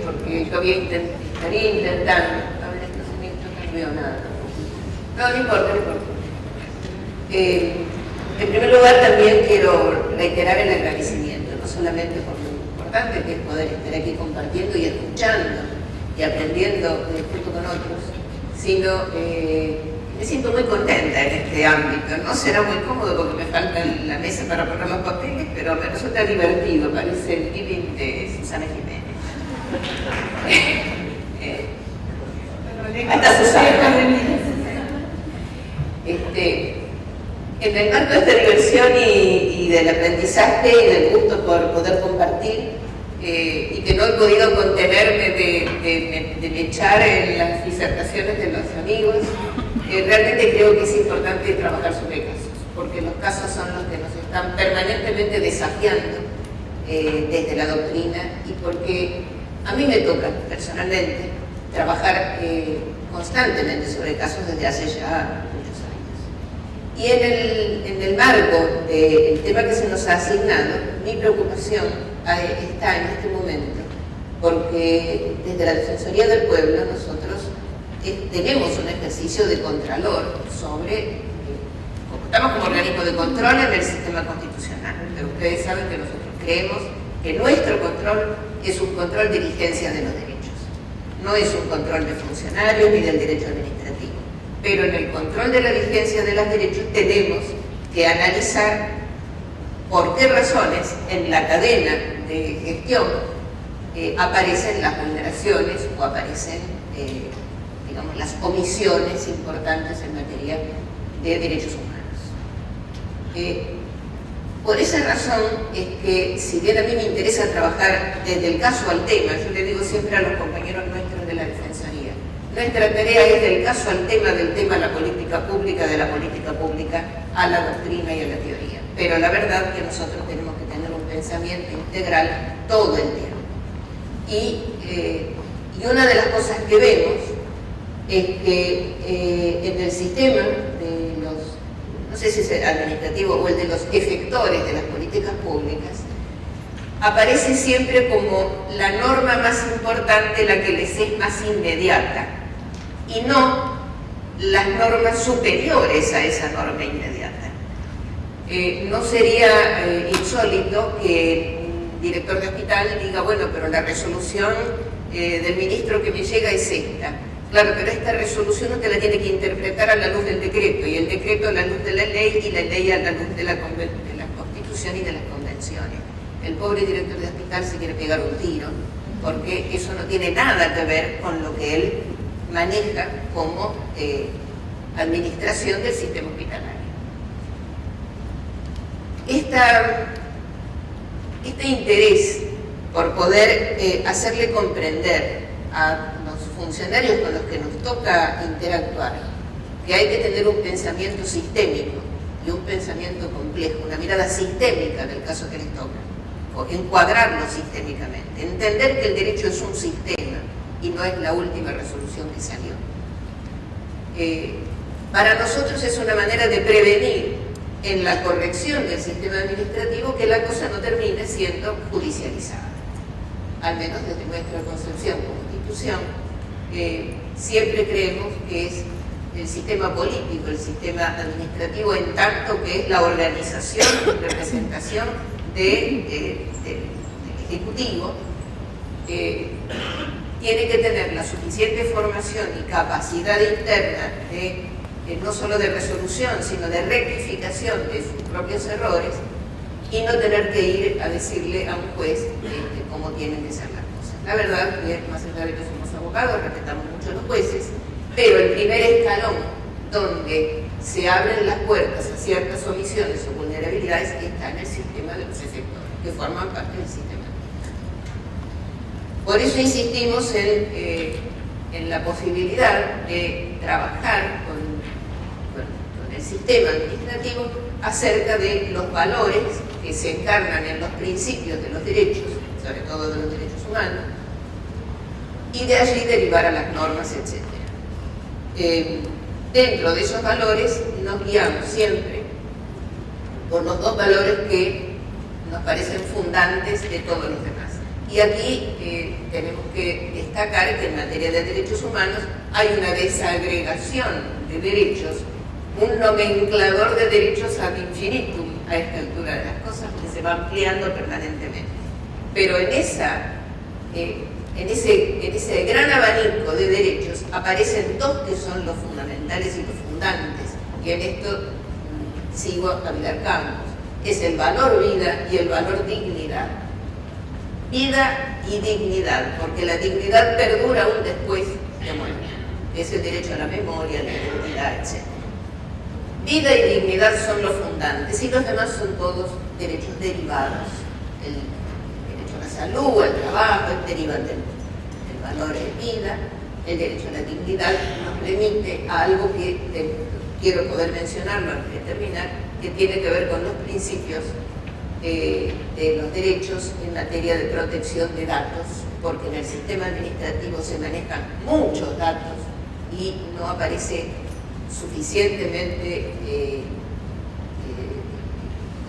porque yo estaría intentando, a ver, no veo nada. No importa, no importa. En primer lugar, también quiero reiterar el agradecimiento, no solamente por lo importante que es poder estar aquí compartiendo y escuchando y aprendiendo junto con otros, sino me siento muy contenta en este ámbito. No será muy cómodo porque me falta la mesa para poner los papeles, pero me resulta divertido, parece el living de Susana Jiménez. Hasta Susana. En el marco de esta diversión y del aprendizaje y del gusto por poder compartir, y que no he podido contenerme de echar en las disertaciones de los amigos, realmente creo que es importante trabajar sobre casos, porque los casos son los que nos están permanentemente desafiando desde la doctrina, y porque a mí me toca personalmente trabajar constantemente sobre casos desde hace ya muchos años. Y en el marco del tema que se nos ha asignado, mi preocupación está en este momento, porque desde la Defensoría del Pueblo nosotros tenemos un ejercicio de contralor sobre, estamos como organismo de control en el sistema constitucional, pero ustedes saben que nosotros creemos que nuestro control es un control de vigencia de los derechos, no es un control de funcionarios ni del derecho administrativo, pero en el control de la vigencia de los derechos tenemos que analizar por qué razones en la cadena de gestión aparecen las vulneraciones o aparecen digamos, las omisiones importantes en materia de derechos humanos. Por esa razón es que, si bien a mí me interesa trabajar desde el caso al tema, yo le digo siempre a los compañeros nuestros de la Defensoría, nuestra tarea es del caso al tema, del tema a la política pública, de la política pública a la doctrina y a la teoría. Pero la verdad es que nosotros tenemos que tener un pensamiento integral todo el tiempo. Y una de las cosas que vemos es que en el sistema de los, no sé si es el administrativo o el de los efectores de las políticas públicas, aparece siempre como la norma más importante, la que les es más inmediata, y no las normas superiores a esa norma inmediata. No sería insólito que un director de hospital diga, bueno, pero la resolución del ministro que me llega es esta. Claro, pero esta resolución usted la tiene que interpretar a la luz del decreto, y el decreto a la luz de la ley, y la ley a la luz de la Constitución y de las convenciones. El pobre director de hospital se quiere pegar un tiro, porque eso no tiene nada que ver con lo que él maneja como administración del sistema hospitalario. Este interés por poder hacerle comprender a los funcionarios con los que nos toca interactuar que hay que tener un pensamiento sistémico y un pensamiento complejo, una mirada sistémica del caso que les toca, o encuadrarlo sistémicamente, entender que el derecho es un sistema y no es la última resolución que salió. Para nosotros es una manera de prevenir en la corrección del sistema administrativo que la cosa no termine siendo judicializada. Al menos desde nuestra concepción como institución, siempre creemos que es el sistema político, el sistema administrativo, en tanto que es la organización y representación del Ejecutivo, tiene que tener la suficiente formación y capacidad interna no solo de resolución, sino de rectificación de sus propios errores, y no tener que ir a decirle a un juez cómo tienen que ser las cosas. La verdad que, más allá de que somos abogados, respetamos mucho a los jueces, pero el primer escalón donde se abren las puertas a ciertas omisiones o vulnerabilidades está en el sistema de los efectores, que forman parte del sistema. Por eso insistimos en la posibilidad de trabajar con el sistema administrativo acerca de los valores que se encarnan en los principios de los derechos, sobre todo de los derechos humanos, y de allí derivar a las normas, etc. Dentro de esos valores nos guiamos siempre por los dos valores que nos parecen fundantes de todos los demás. Y aquí tenemos que destacar que en materia de derechos humanos hay una desagregación de derechos, un nomenclador de derechos ad infinitum a esta altura de las cosas, que se va ampliando permanentemente. Pero en ese gran abanico de derechos aparecen dos que son los fundamentales y los fundantes, y en esto sigo a Vidal Campos: es el valor vida y el valor dignidad. Vida y dignidad, porque la dignidad perdura aún después de muerte. Es el derecho a la memoria, a la identidad, etc. Vida y dignidad son los fundantes, y los demás son todos derechos derivados. El derecho a la salud, al trabajo, derivan del valor de vida. El derecho a la dignidad nos remite a algo que quiero poder mencionarlo antes de terminar, que tiene que ver con los principios de los derechos en materia de protección de datos, porque en el sistema administrativo se manejan muchos datos y no aparece suficientemente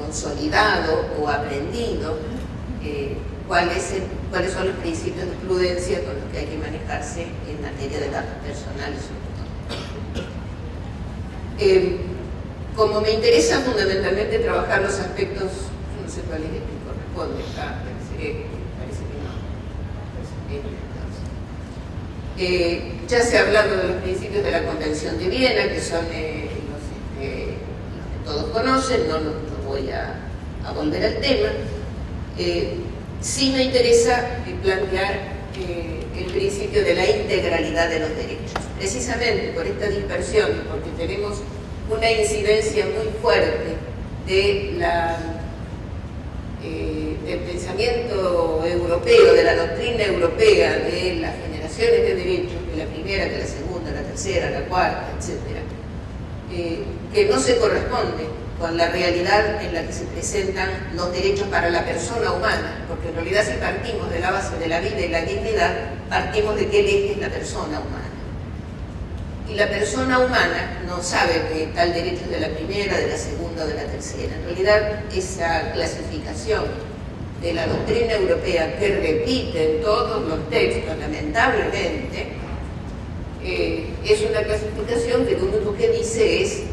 consolidado o aprendido cuáles son los principios de prudencia con los que hay que manejarse en materia de datos personales. Como me interesa fundamentalmente trabajar los aspectos, no sé cuál es el que corresponde acá, parece que no. Ya se ha hablado de los principios de la Convención de Viena, que son los que todos conocen, no voy a volver al tema. Sí me interesa plantear el principio de la integralidad de los derechos, precisamente por esta dispersión, porque tenemos una incidencia muy fuerte del pensamiento europeo, de la doctrina europea, de las generaciones de derechos, de la primera, de la segunda, la tercera, la cuarta, etc., que no se corresponde con la realidad en la que se presentan los derechos para la persona humana, porque en realidad si partimos de la base de la vida y la dignidad, partimos de qué eje es la persona humana. Y la persona humana no sabe que tal derecho es de la primera, de la segunda o de la tercera. En realidad, esa clasificación de la doctrina europea, que repite en todos los textos, lamentablemente, es una clasificación que lo único que dice es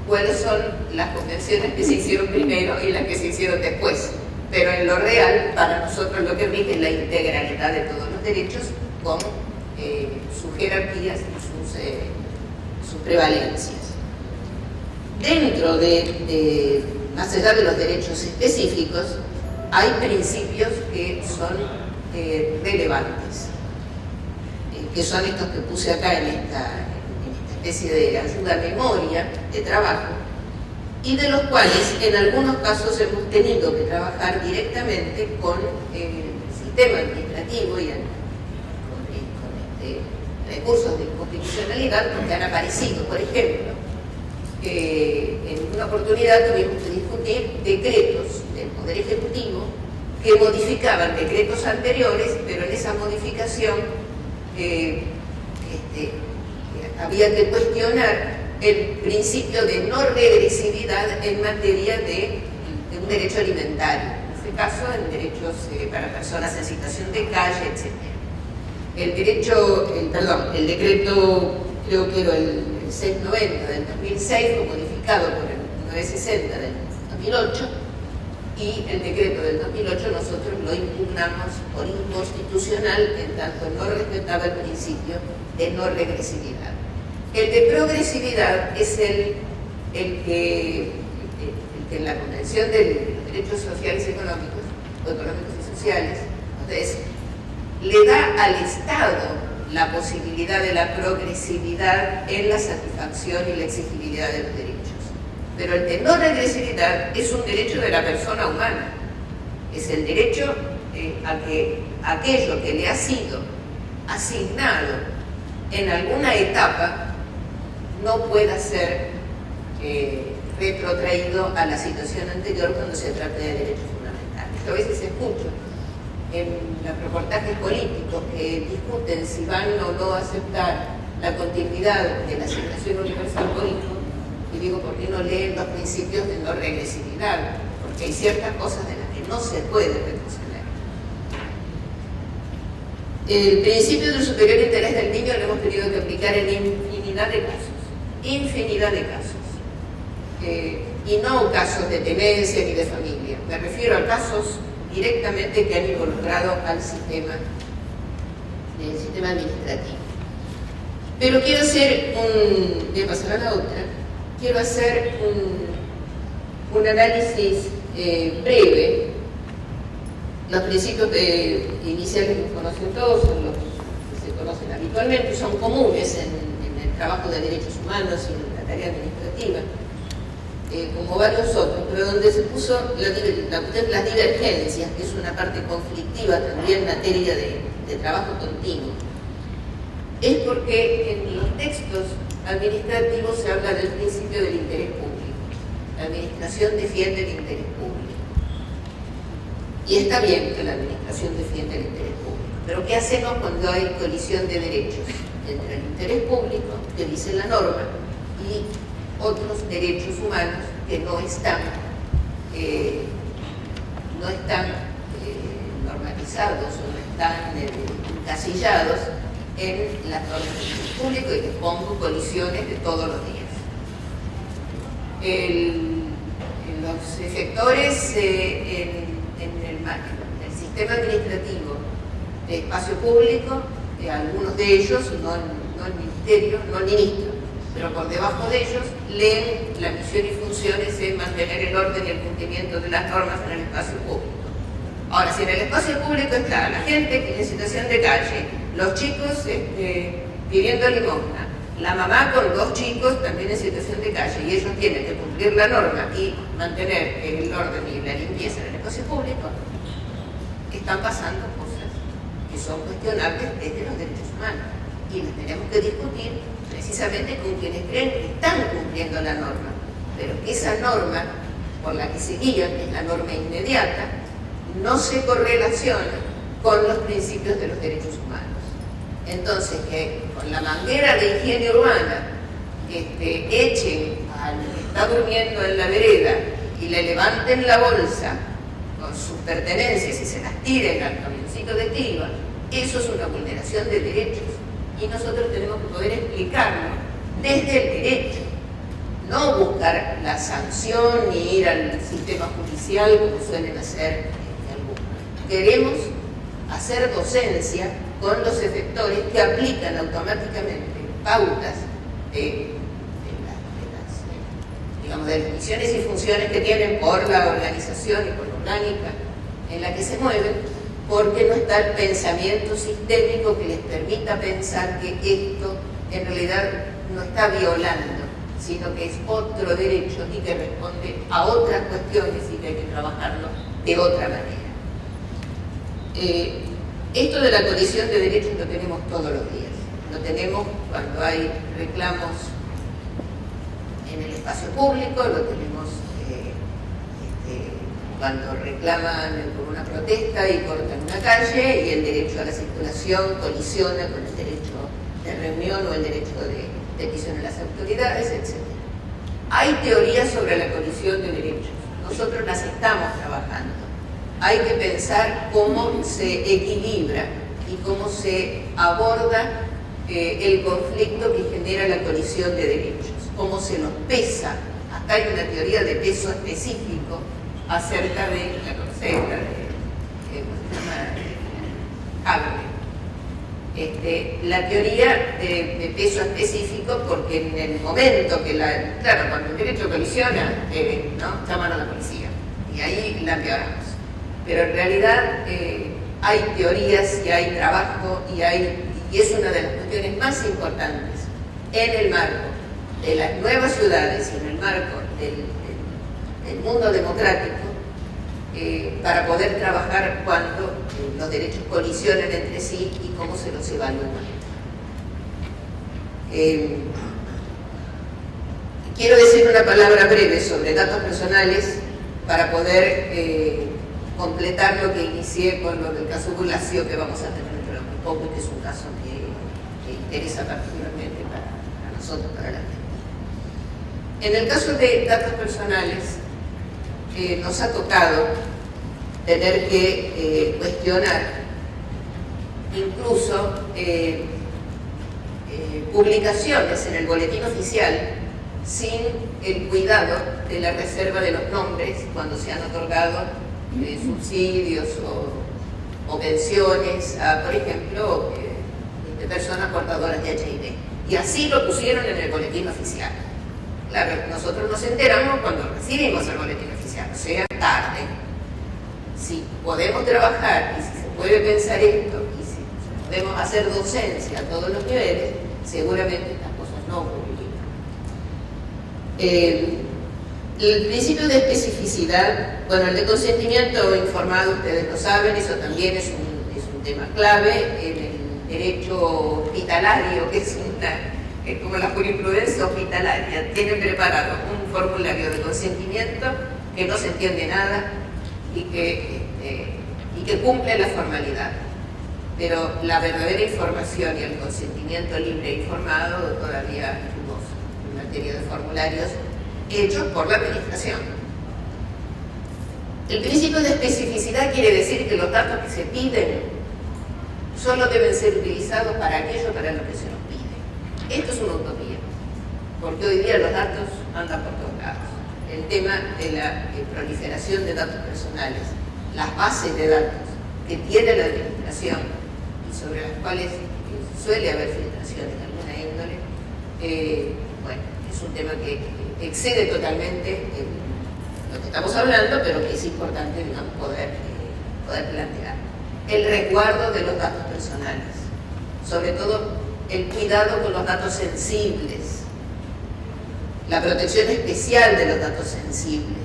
cuáles son las convenciones que se hicieron primero y las que se hicieron después. Pero en lo real, para nosotros lo que rige es la integralidad de todos los derechos con sus jerarquías y sus prevalencias. Dentro más allá de los derechos específicos, hay principios que son relevantes, que son estos que puse acá en esta especie de ayuda a memoria de trabajo, y de los cuales en algunos casos hemos tenido que trabajar directamente con el sistema administrativo y con recursos de constitucionalidad porque han aparecido. Por ejemplo, en una oportunidad tuvimos que discutir decretos del Poder Ejecutivo que modificaban decretos anteriores, pero en esa modificación había que cuestionar el principio de no regresividad en materia de un derecho alimentario, en este caso en derechos para personas en situación de calle, etc. El decreto, creo que era el 690 del 2006, fue modificado por el 960 del 2008, y el decreto del 2008 nosotros lo impugnamos por inconstitucional, en tanto no respetaba el principio de no regresividad. El de progresividad es el que en la Convención de Derechos Sociales y Económicos, o Económicos y Sociales, entonces, le da al Estado la posibilidad de la progresividad en la satisfacción y la exigibilidad de los derechos. Pero el de no regresividad es un derecho de la persona humana. Es el derecho a que aquello que le ha sido asignado en alguna etapa no pueda ser retrotraído a la situación anterior cuando se trata de derechos fundamentales. Esto a veces escucho en los reportajes políticos que discuten si van o no a aceptar la continuidad de la asignación universal por hijo, y digo, ¿por qué no leen los principios de no regresividad? Porque hay ciertas cosas de las que no se puede retroceder. El principio del superior interés del niño lo hemos tenido que aplicar en infinidad de casos, y no casos de tenencia ni de familia. Me refiero a casos directamente que han involucrado al sistema administrativo. Pero quiero hacer voy a pasar a la otra, quiero hacer un análisis breve. Los principios iniciales los conocen todos, son los que se conocen habitualmente, son comunes en el trabajo de derechos humanos y en la tarea administrativa, como varios otros, pero donde se puso las divergencias, que es una parte conflictiva también en materia de trabajo continuo, es porque en los textos administrativos se habla del principio del interés público. La administración defiende el interés público. Y está bien que la administración defienda el interés público, pero ¿qué hacemos cuando hay colisión de derechos entre el interés público, que dice la norma, y otros derechos humanos que no están normatizados o no están encasillados en las normas del interés público, y que pongo colisiones de todos los días? Los efectores en el sistema administrativo de espacio público, algunos de ellos, no el ministerio, no el ministro, pero por debajo de ellos, leen la misión y funciones de mantener el orden y el cumplimiento de las normas en el espacio público. Ahora, si en el espacio público está la gente que es en situación de calle, los chicos pidiendo limosna, la mamá con 2 chicos también en situación de calle, y ellos tienen que cumplir la norma y mantener el orden y la limpieza en el espacio público, están pasando cosas que son cuestionables desde los derechos humanos, y las tenemos que discutir precisamente con quienes creen que están cumpliendo la norma, pero que esa norma por la que se guían, que es la norma inmediata, no se correlaciona con los principios de los derechos humanos. Entonces, que con la manguera de higiene urbana echen al que está durmiendo en la vereda y le levanten la bolsa con sus pertenencias y se las tiren al camioncito de criba, eso es una vulneración de derechos, y nosotros tenemos que poder explicarlo desde el derecho, no buscar la sanción ni ir al sistema judicial como suelen hacer algunos. Queremos hacer docencia con los efectores que aplican automáticamente pautas de las misiones y funciones que tienen por la organización y por la orgánica en la que se mueven, porque no está el pensamiento sistémico que les permita pensar que esto en realidad no está violando, sino que es otro derecho y que responde a otras cuestiones y que hay que trabajarlo de otra manera. Esto de la colisión de derechos lo tenemos todos los días. Lo tenemos cuando hay reclamos en el espacio público, lo tenemos cuando reclaman por una protesta y cortan una calle y el derecho a la circulación colisiona con el derecho de reunión o el derecho de petición a las autoridades, etc. Hay teorías sobre la colisión de derechos. Nosotros las estamos trabajando. Hay que pensar cómo se equilibra y cómo se aborda el conflicto que genera la colisión de derechos, cómo se los pesa. Acá hay una teoría de peso específico acerca de la concepta de la teoría de peso específico, porque en el momento que claro, cuando el derecho colisiona, ¿no? Llaman a la policía y ahí la empeoramos. Pero en realidad hay teorías y hay trabajo y es una de las cuestiones más importantes en el marco de las nuevas ciudades y en el marco del mundo democrático, para poder trabajar cuando los derechos colisionan entre sí y cómo se los evalúa. Quiero decir una palabra breve sobre datos personales para poder completar lo que inicié con lo del caso Bulacio, que vamos a tener dentro de muy poco, que es un caso que interesa particularmente para nosotros, para la gente. En el caso de datos personales, nos ha tocado tener que cuestionar incluso publicaciones en el boletín oficial sin el cuidado de la reserva de los nombres cuando se han otorgado subsidios o pensiones a, por ejemplo, personas portadoras de HIV. Y así lo pusieron en el boletín oficial. Claro, nosotros nos enteramos cuando recibimos el boletín oficial, o sea, tarde. Si podemos trabajar y si se puede pensar esto y si podemos hacer docencia a todos los niveles, seguramente estas cosas no ocurrirían. El principio de especificidad, bueno, el de consentimiento informado, ustedes lo saben, eso también es un tema clave en el derecho hospitalario, que es como la jurisprudencia hospitalaria. Tienen preparado un formulario de consentimiento que no se entiende nada y que cumple la formalidad. Pero la verdadera información y el consentimiento libre e informado todavía es dudoso en materia de formularios hechos por la administración. El principio de especificidad quiere decir que los datos que se piden solo deben ser utilizados para aquello para lo que se nos pide. Esto es una utopía, porque hoy día los datos andan por todos lados. El tema de la proliferación de datos personales, las bases de datos que tiene la administración y sobre las cuales suele haber filtraciones de alguna índole, bueno, es un tema que excede totalmente lo que estamos hablando, pero que es importante, digamos, poder plantear. El resguardo de los datos personales, sobre todo el cuidado con los datos sensibles, la protección especial de los datos sensibles,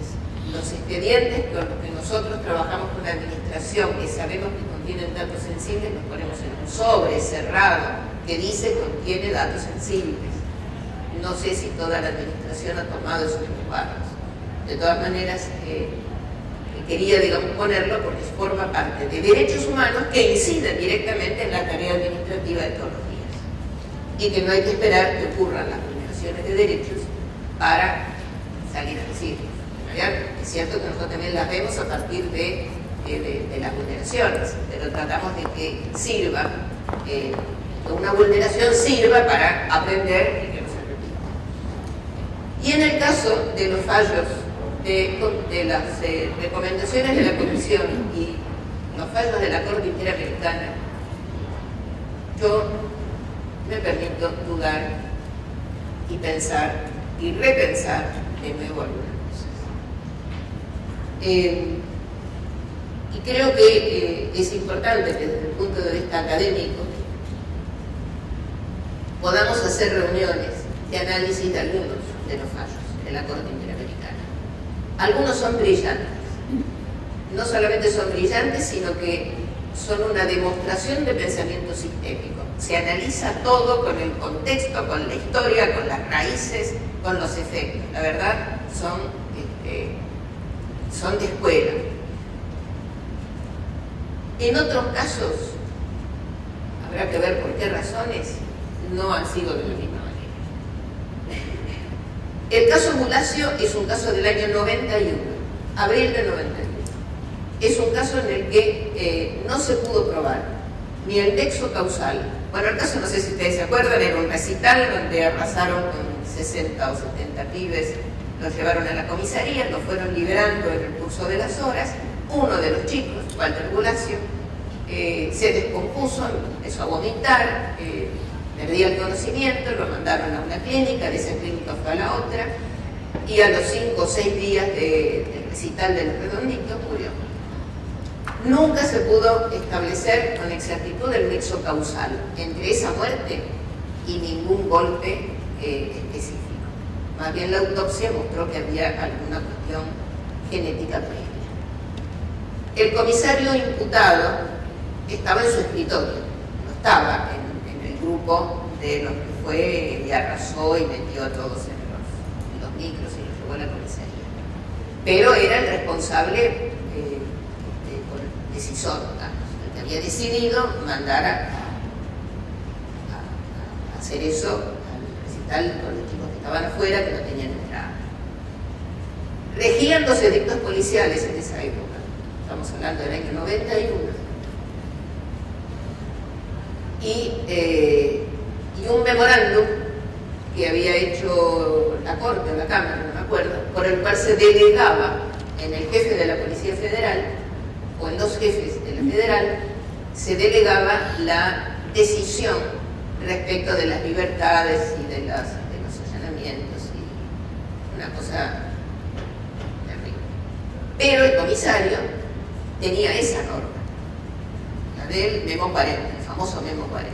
los expedientes con los que nosotros trabajamos con la administración, que sabemos que contienen datos sensibles, los ponemos en un sobre cerrado que dice contiene datos sensibles. No sé si toda la administración ha tomado esos resguardos. De todas maneras, quería, digamos, ponerlo porque forma parte de derechos humanos que inciden directamente en la tarea administrativa de todos los días y que no hay que esperar que ocurran las vulneraciones de derechos para salir a decirlo. Es cierto que nosotros también las vemos a partir de las vulneraciones, pero tratamos de que sirva, que una vulneración sirva para aprender y que no se repita. Y en el caso de los fallos de las recomendaciones de la Comisión y los fallos de la Corte Interamericana, yo me permito dudar y pensar y repensar de nuevo algunas cosas. Y creo que es importante que desde el punto de vista académico podamos hacer reuniones de análisis de algunos de los fallos de la Corte Interamericana. Algunos son brillantes, no solamente son brillantes, sino que son una demostración de pensamiento sistémico. Se analiza todo con el contexto, con la historia, con las raíces, con los efectos. La verdad, son de escuela. En otros casos, habrá que ver por qué razones, no han sido de la misma manera. El caso Bulacio es un caso del año 91, abril del 91. Es un caso en el que no se pudo probar ni el nexo causal. Bueno, el caso, no sé si ustedes se acuerdan, era un recital donde arrasaron con 60 o 70 pibes, los llevaron a la comisaría, los fueron liberando en el curso de las horas. Uno de los chicos, Walter Bulacio, se descompuso, empezó a vomitar, perdía el conocimiento, lo mandaron a una clínica, de esa clínica fue a la otra, y a los 5 o 6 días del recital del Redondito murió. Nunca se pudo establecer con exactitud el nexo causal entre esa muerte y ningún golpe específico. Más bien la autopsia mostró que había alguna cuestión genética previa. El comisario imputado estaba en su escritorio, no estaba en el grupo de los que fue y arrasó y metió a todos en los micros y los llevó a la comisaría. Pero era el responsable decisor, el que había decidido mandar a hacer eso al recital con los chicos que estaban afuera, que no tenían entrada. Regían los edictos policiales en esa época, estamos hablando del año 91, y un memorándum que había hecho la Corte o la Cámara, no me acuerdo, por el cual se delegaba en el jefe de la Policía Federal o en dos jefes de la Federal, se delegaba la decisión respecto de las libertades y de los allanamientos, y una cosa terrible. Pero el comisario tenía esa norma, la del Memo 40, el famoso Memo 40.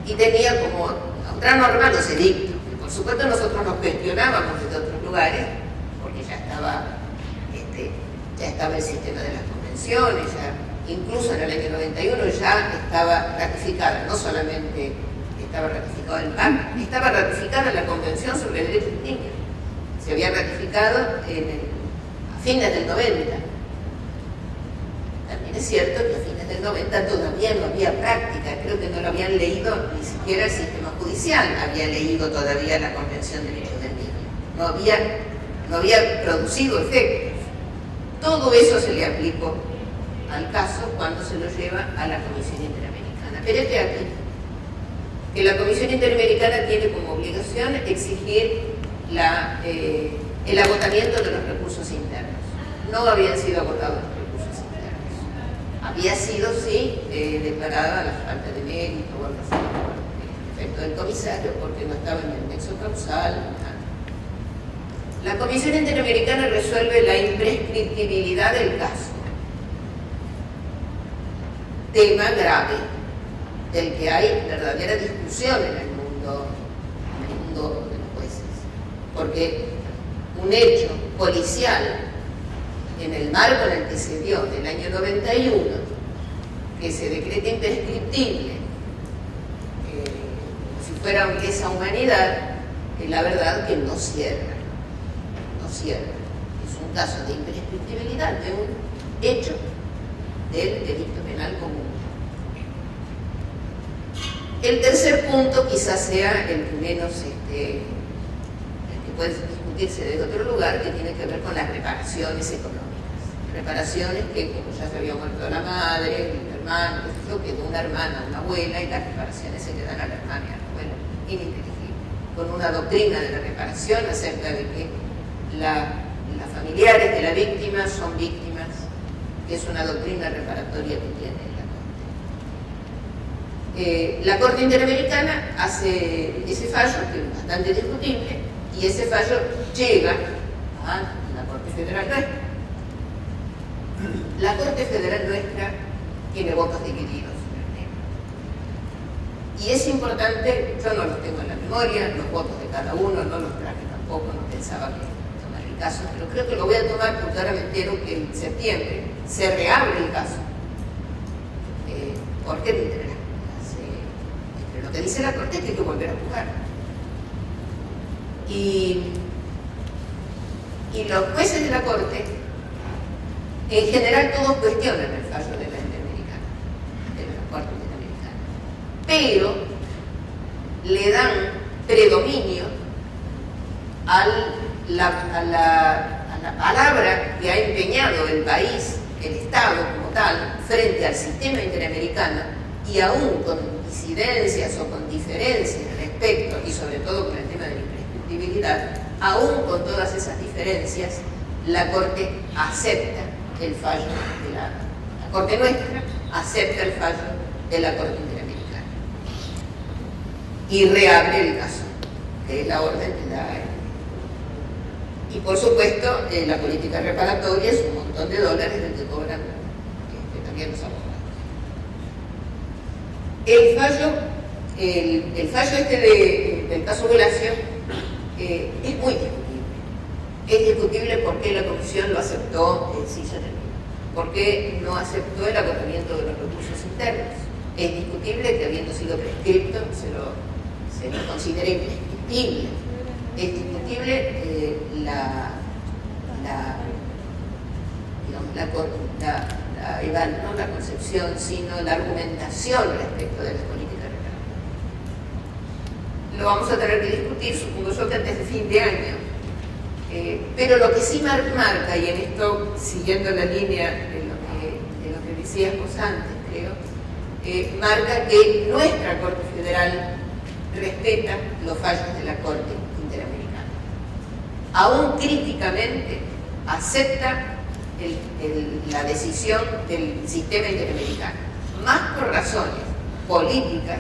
Y tenía como otra norma los edictos, que por supuesto nosotros nos cuestionábamos desde otros lugares, porque ya estaba el sistema de las convenciones, ya, incluso en el año 91 ya estaba ratificada, no solamente estaba ratificado el PAC, estaba ratificada la Convención sobre el Derecho del Niño. Se había ratificado a fines del 90. También es cierto que a fines del 90 todavía no había práctica, creo que no lo habían leído ni siquiera el sistema judicial, había leído todavía la Convención de Derechos del Niño. No había producido efectos. Todo eso se le aplicó al caso cuando se lo lleva a la Comisión Interamericana. Pero este aquí, que la Comisión Interamericana tiene como obligación exigir el agotamiento de los recursos internos. No habían sido agotados los recursos internos. Había sido, sí, declarada la falta de mérito o algo así, el efecto del comisario, porque no estaba en el nexo causal. La Comisión Interamericana resuelve la imprescriptibilidad del caso. Tema grave, del que hay verdadera discusión en el mundo de los jueces. Porque un hecho policial, en el marco en el que se dio del año 91, que se decreta imprescriptible, como si fuera lesa humanidad, la verdad que no cierra. Es un caso de imprescriptibilidad de un hecho del delito penal común. El tercer punto quizás sea el que menos, el que puede discutirse desde otro lugar, que tiene que ver con las reparaciones económicas. Reparaciones que, como ya se había muerto la madre, el hermano, quedó una hermana, una abuela, y las reparaciones se le dan a la hermana y a la abuela, ininteligible, con una doctrina de la reparación acerca de que las familiares de la víctima son víctimas, que es una doctrina reparatoria que tiene la Corte. La Corte Interamericana hace ese fallo, que es bastante discutible, y ese fallo llega a la Corte Federal nuestra. La Corte Federal nuestra tiene votos divididos en el tema. Y es importante, yo no los tengo en la memoria, los votos de cada uno, no los traje tampoco, no pensaba que caso, pero creo que lo voy a tomar porque ahora me entero que en septiembre se reabre el caso. ¿Por qué? Entre lo que dice la Corte es que hay que volver a jugar. Y los jueces de la Corte, en general todos cuestionan el fallo de la Interamericana, de la Corte Interamericana, pero le dan predominio a la palabra que ha empeñado el país, el Estado como tal, frente al sistema interamericano, y aún con disidencias o con diferencias respecto, y sobre todo con el tema de la imprescriptibilidad, aún con todas esas diferencias, la Corte acepta el fallo de la Corte nuestra, acepta el fallo de la Corte Interamericana y reabre el caso, que es la orden que da. Y por supuesto, la política reparatoria es un montón de dólares del que cobran también los abogados. El fallo del caso Bulacio es muy discutible. Es discutible por qué la Comisión lo aceptó, sí se terminó. ¿Por qué no aceptó el agotamiento de los recursos internos? Es discutible que, habiendo sido prescripto, se lo considere imprescriptible. Es discutible no la concepción, sino la argumentación respecto de las políticas reparatorias. Lo vamos a tener que discutir, supongo yo, que antes de fin de año. Pero lo que sí marca, y en esto, siguiendo la línea de lo que decías vos antes, creo, marca que nuestra Corte Federal respeta los fallos de la Corte Interamericana. Aún críticamente acepta la decisión del sistema interamericano, más por razones políticas.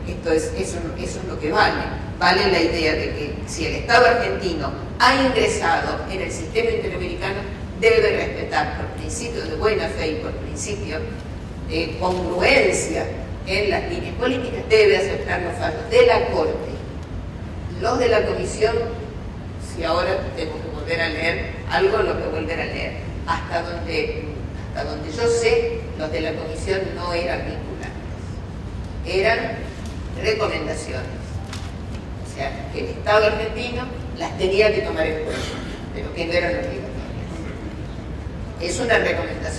Eso es lo que vale la idea de que si el Estado argentino ha ingresado en el sistema interamericano, debe respetar por principio de buena fe y por principio de congruencia en las líneas políticas, debe aceptar los fallos de la Corte. Los de la Comisión, si ahora tengo que volver a leer algo, lo que volver a leer. Hasta donde yo sé, los de la Comisión no eran vinculantes, eran recomendaciones. O sea, que el Estado argentino las tenía que tomar en cuenta, pero que no eran obligatorias. Es una recomendación.